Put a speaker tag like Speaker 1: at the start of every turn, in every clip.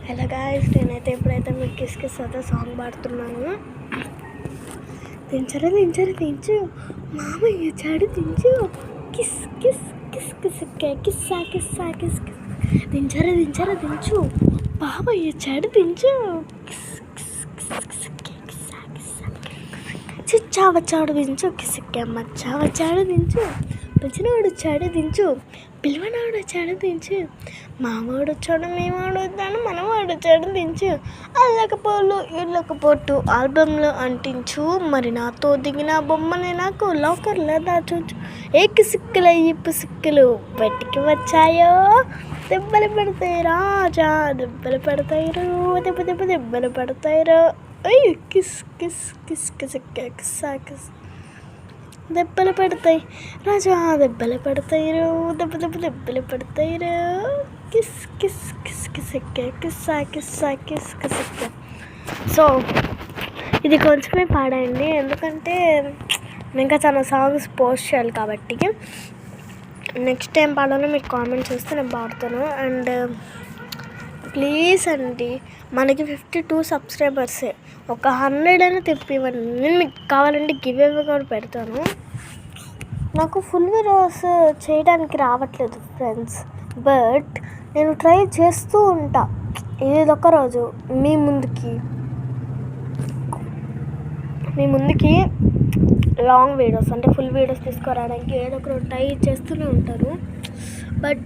Speaker 1: Hello guys, నేనైతే ఎప్పుడైతే మీకు కిస్ కిస్ అయితే సాంగ్ పాడుతున్నాను. దించరు మామయ్య చాడు దించు, కిస్ కిస్ కిస్ కిస్ కిస్సా కిస్సా కిస్ కిస్. దించరు దించు బాబయ్య చాడు దించు, కిస్ కిస్ కిస్ కిస్ కిస్సా కిస్సా. చిచ్చా వచ్చాడు దించు, కిసిక్కే మచ్చా వచ్చాడు దించు, పిలిచినవాడు వచ్చాడు దించు, పిలువనాడు వచ్చాడు దించు, మావాడు వచ్చాడు మేవాడు వచ్చాడు మనవాడు వచ్చాడు దించు, అల్లకపోలు ఇళ్ళకపోటు ఆల్బంలో అంటించు, మరి నాతో దిగిన బొమ్మని నాకు లాకర్లో దాచొచ్చు. ఏ కిసిక్కుల ఇప్పు సిక్కులు బయటికి వచ్చాయో, దెబ్బలు పడతాయి రాజా దెబ్బలు పడతాయిరు, దెబ్బలు పడతాయిరు. అయ్యి కిస్ కిస్ కిస్ కిసిక్కే కిస్సా కిస్. దెబ్బలు పడతాయి రాజా దెబ్బలు పడతాయిరు, దెబ్బలు పడతాయిరు. కిస్ కిస్ కిస్ కిసిక్కే కిస్సా కిస్సా కిస్ కిసిక్కే. సో ఇది కొంచెమే పాడండి, ఎందుకంటే ఇంకా చాలా సాంగ్స్ పోస్ట్ చేయాలి కాబట్టి. నెక్స్ట్ టైం పాడాలో మీకు కామెంట్ చేస్తే నేను పాడతాను. అండ్ ప్లీజ్ అండి, మనకి 52 సబ్స్క్రైబర్సే, ఒక 100 అయినా తెప్పివ్వండి. నేను మీకు కావాలంటే గివ్ అవే కూడా పెడతాను. నాకు ఫుల్ వీడియోస్ చేయడానికి రావట్లేదు ఫ్రెండ్స్, బట్ నేను ట్రై చేస్తూ ఉంటా. ఏదొక రోజు మీ ముందుకి లాంగ్ వీడియోస్ అంటే ఫుల్ వీడియోస్ తీసుకురావడానికి ఏదో ఒక రోజు ట్రై చేస్తూనే ఉంటారు. బట్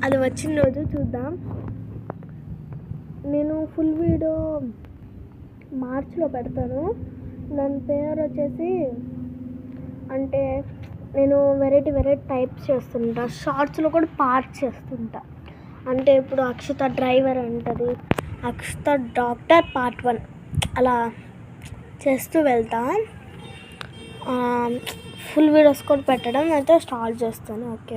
Speaker 1: అది వచ్చిన రోజు చూద్దాం. నేను ఫుల్ వీడియో మార్చిలో పెడతాను. దాని పేరు వచ్చేసి, అంటే నేను వెరైటీ టైప్స్ చేస్తుంటా. షార్ట్స్లో కూడా పార్ట్స్ చేస్తుంటా. అంటే ఇప్పుడు అక్షిత డ్రైవర్ అంటది, అక్షిత డాక్టర్ పార్ట్ 1 అలా చేస్తూ వెళ్తా. ఫుల్ వీడియోస్ కూడా పెట్టడం అయితే స్టార్ట్ చేస్తాను. ఓకే.